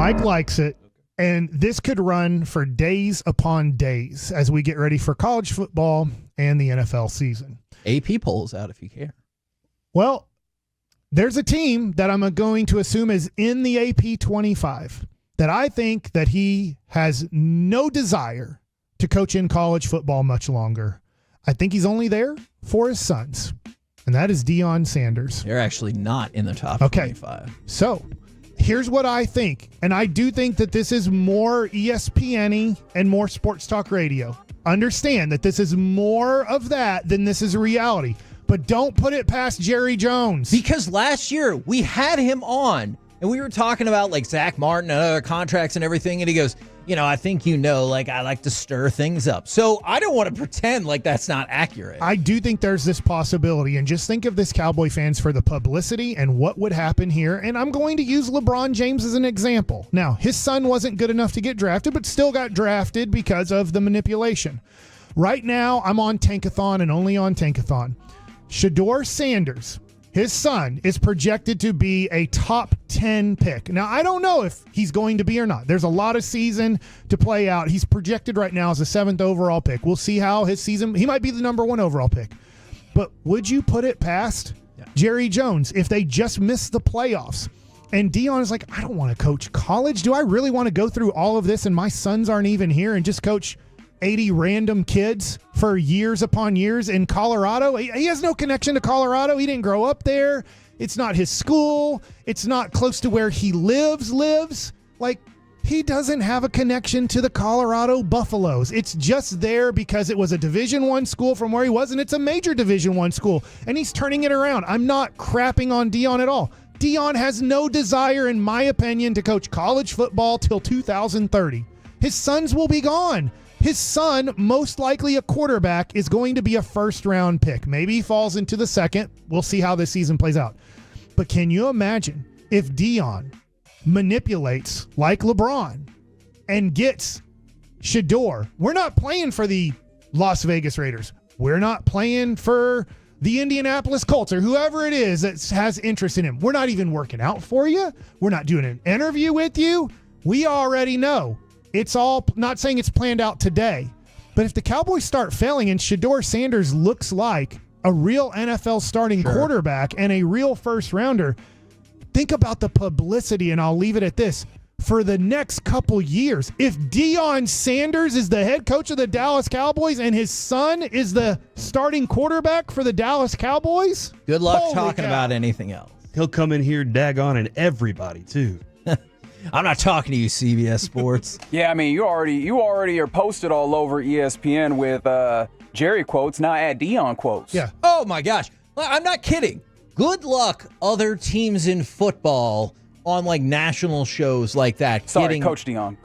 Mike likes it. And this could run for days upon days as we get ready for college football and the NFL season. AP polls out if you care. Well, there's a team that I'm going to assume is in the AP 25 that I think that he has no desire to coach in college football much longer. I think he's only there for his sons, and that is Deion Sanders. They're actually not in the top 25. So here's what I think, and I do think that this is more ESPN-y and more sports talk radio. Understand that this is more of that than this is a reality, but don't put it past Jerry Jones. Because last year we had him on, and we were talking about like Zach Martin and other contracts and everything, and he goes, I think like I like to stir things up. So I don't want to pretend like that's not accurate. I do think there's this possibility, and just think of this Cowboy fans for the publicity and what would happen here. And I'm going to use LeBron James as an example. Now, his son wasn't good enough to get drafted, but still got drafted because of the manipulation. Right now, I'm on Tankathon and only on Tankathon. Shedeur Sanders, his son, is projected to be a top 10 pick. Now, I don't know if he's going to be or not. There's a lot of season to play out. He's projected right now as a 7th overall pick. We'll see how his season, he might be the number 1 overall pick. But would you put it past Jerry Jones if they just missed the playoffs? And Dion is like, I don't want to coach college. Do I really want to go through all of this and my sons aren't even here and just coach 80 random kids for years upon years in Colorado? He has no connection to Colorado. He didn't grow up there. It's not his school. It's not close to where he lives. Like, he doesn't have a connection to the Colorado Buffaloes. It's just there because it was a Division I school from where he was, and it's a major Division I school, and he's turning it around. I'm not crapping on Dion at all. Dion has no desire, in my opinion, to coach college football till 2030. His sons will be gone. His son, most likely a quarterback, is going to be a first-round pick. Maybe he falls into the second. We'll see how this season plays out. But can you imagine if Dion manipulates like LeBron and gets Shedeur? We're not playing for the Las Vegas Raiders. We're not playing for the Indianapolis Colts or whoever it is that has interest in him. We're not even working out for you. We're not doing an interview with you. We already know. It's all, not saying it's planned out today, but if the Cowboys start failing and Shedeur Sanders looks like a real NFL starting quarterback and a real first rounder, think about the publicity, and I'll leave it at this. For the next couple years, if Deion Sanders is the head coach of the Dallas Cowboys and his son is the starting quarterback for the Dallas Cowboys, good luck talking about anything else. He'll come in here daggone and everybody too. I'm not talking to you, CBS Sports. Yeah, I mean, you already are posted all over ESPN with Jerry quotes, now add Dion quotes. Yeah. Oh, my gosh. I'm not kidding. Good luck, other teams in football on, like, national shows like that. Sorry, Coach Dion.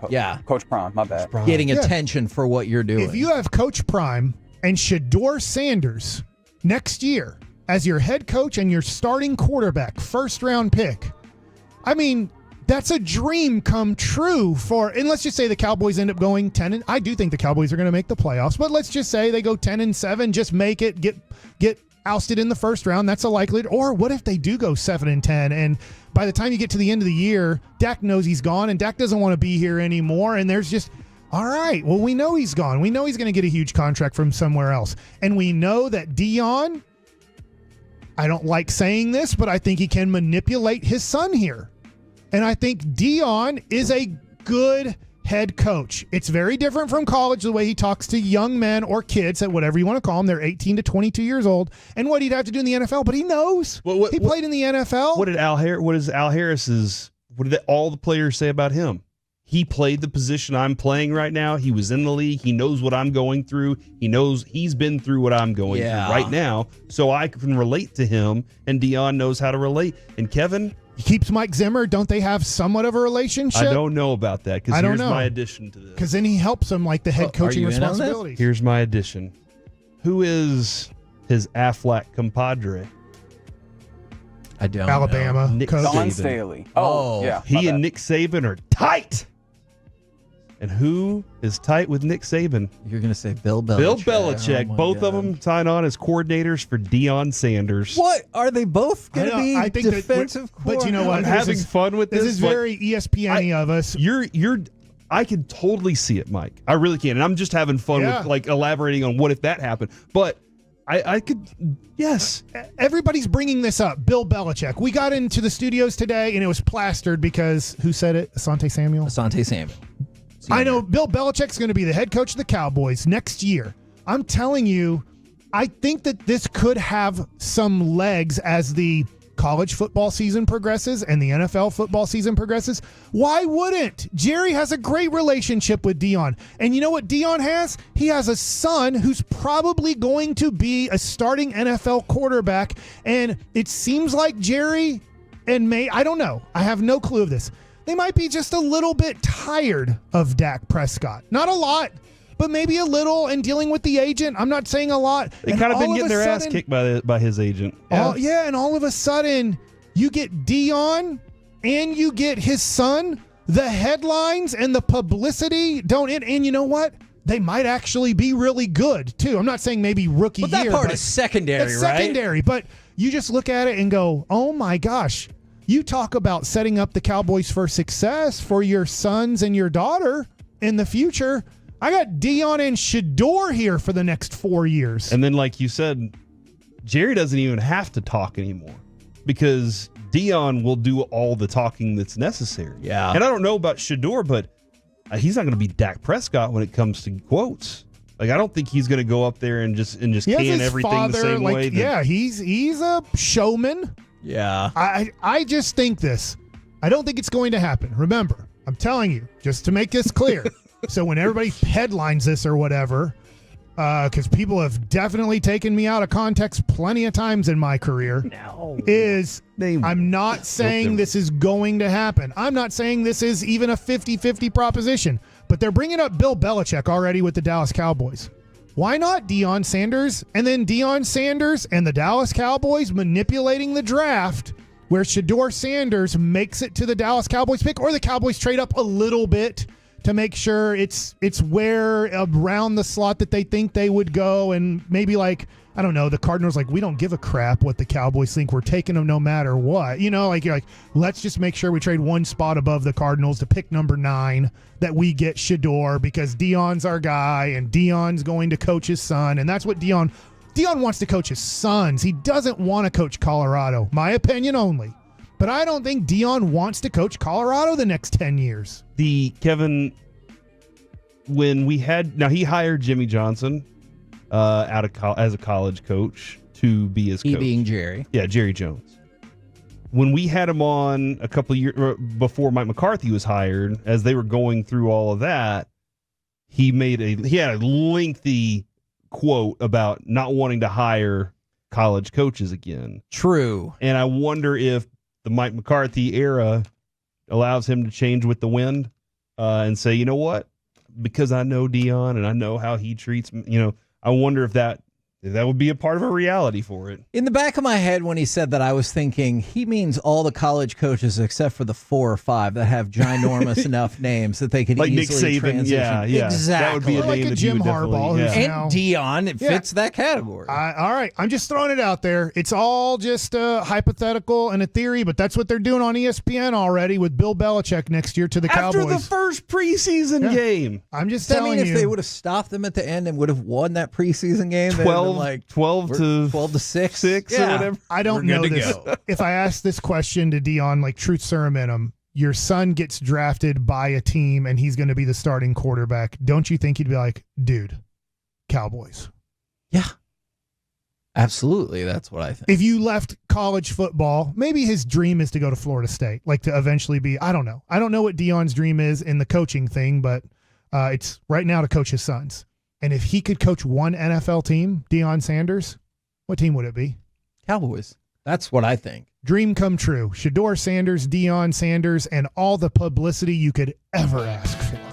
Coach Prime, my bad. Getting attention for what you're doing. If you have Coach Prime and Shedeur Sanders next year as your head coach and your starting quarterback, first-round pick, I mean, that's a dream come true and let's just say the Cowboys end up going 10. I do think the Cowboys are going to make the playoffs, but let's just say they go 10-7, just make it, get ousted in the first round. That's a likelihood. Or what if they do go 7-10, and by the time you get to the end of the year, Dak knows he's gone, and Dak doesn't want to be here anymore, and there's just, all right, well, we know he's gone. We know he's going to get a huge contract from somewhere else, and we know that Dion, I don't like saying this, but I think he can manipulate his son here. And I think Dion is a good head coach. It's very different from college, the way he talks to young men or kids, whatever you want to call them. They're 18 to 22 years old, and what he'd have to do in the NFL. But he knows. He played in the NFL. What did Al Harris's? What did all the players say about him? He played the position I'm playing right now. He was in the league. He knows what I'm going through. He knows he's been through what I'm going through right now. So I can relate to him, and Dion knows how to relate. And Kevin, he keeps Mike Zimmer. Don't they have somewhat of a relationship? I don't know about that, because here's my addition to this. Because then he helps him, like the head coaching responsibilities. Here's my addition. Who is his Aflac compadre? I don't Alabama. Nick Don Saban. Staley. Oh, yeah. He and Nick Saban are tight. And who is tight with Nick Saban? You're going to say Bill Belichick. Bill Belichick. Oh, Both of God. them sign on as coordinators for Deion Sanders. What? Are they both going to be defensive but you know what? I'm having fun with this. This is very ESPN-y of us. I can totally see it, Mike. I really can. And I'm just having fun with like elaborating on what if that happened. But I could, yes. Everybody's bringing this up. Bill Belichick. We got into the studios today and it was plastered because who said it? Asante Samuel? Asante Samuel. I know Bill Belichick's going to be the head coach of the Cowboys next year. I'm telling you, I think that this could have some legs as the college football season progresses and the NFL football season progresses. Why wouldn't? Jerry has a great relationship with Dion. And you know what Dion has? He has a son who's probably going to be a starting NFL quarterback. And it seems like Jerry and I don't know. I have no clue of this. They might be just a little bit tired of Dak Prescott. Not a lot, but maybe a little, and dealing with the agent. I'm not saying a lot. They kind of been getting their ass kicked by his agent. And all of a sudden, you get Dion and you get his son. The headlines and the publicity don't end. And you know what? They might actually be really good, too. I'm not saying maybe rookie year. But that part is secondary, it's right? Secondary, but you just look at it and go, oh, my gosh. You talk about setting up the Cowboys for success for your sons and your daughter in the future. I got Dion and Shedeur here for the next 4 years. And then, like you said, Jerry doesn't even have to talk anymore because Dion will do all the talking that's necessary. Yeah. And I don't know about Shedeur, but he's not going to be Dak Prescott when it comes to quotes. Like, I don't think he's going to go up there and just can everything the same way. He's a showman. Yeah. I just think this. I don't think it's going to happen. Remember, I'm telling you, just to make this clear. So when everybody headlines this or whatever, because people have definitely taken me out of context plenty of times in my career, I'm not saying this is going to happen. I'm not saying this is even a 50-50 proposition. But they're bringing up Bill Belichick already with the Dallas Cowboys. Why not Deion Sanders? And then Deion Sanders and the Dallas Cowboys manipulating the draft where Shedeur Sanders makes it to the Dallas Cowboys pick, or the Cowboys trade up a little bit to make sure it's where around the slot that they think they would go. And maybe like, I don't know, the Cardinals we don't give a crap what the Cowboys think. We're taking them no matter what. You know, you're like, let's just make sure we trade one spot above the Cardinals to pick number 9 that we get Shedeur because Dion's our guy and Dion's going to coach his son. And that's what Dion wants to coach his sons. He doesn't want to coach Colorado. My opinion only. But I don't think Dion wants to coach Colorado the next 10 years. Kevin, when he hired Jimmy Johnson as a college coach to be his coach. He being Jerry. Yeah, Jerry Jones. When we had him on a couple of years before Mike McCarthy was hired, as they were going through all of that, he had a lengthy quote about not wanting to hire college coaches again. True. And I wonder if the Mike McCarthy era allows him to change with the wind and say, you know what? Because I know Dion and I know how he treats, I wonder if that would be a part of a reality for it. In the back of my head when he said that, I was thinking he means all the college coaches except for the 4 or 5 that have ginormous enough names that they could like easily Nick Saban, transition. yeah. Exactly. That would be a Like name a that Jim you would Harbaugh, definitely, who's And Dion, it fits that category. All right. I'm just throwing it out there. It's all just hypothetical and a theory, but that's what they're doing on ESPN already with Bill Belichick next year to the After Cowboys. the first preseason game. I'm just Does that telling mean you. if they would have stopped them at the end and would have won that preseason game, they'd have been like 12 to 6 or whatever. I don't We're know good to this. go. If I ask this question to Dion, like truth serum in him, your son gets drafted by a team and he's going to be the starting quarterback, don't you think he'd be like, dude, Cowboys? Yeah. Absolutely. That's what I think. If you left college football, maybe his dream is to go to Florida State, like to eventually be, I don't know. I don't know what Dion's dream is in the coaching thing, but it's right now to coach his sons. And if he could coach one NFL team, Deion Sanders, what team would it be? Cowboys. That's what I think. Dream come true. Shedeur Sanders, Deion Sanders, and all the publicity you could ever ask for.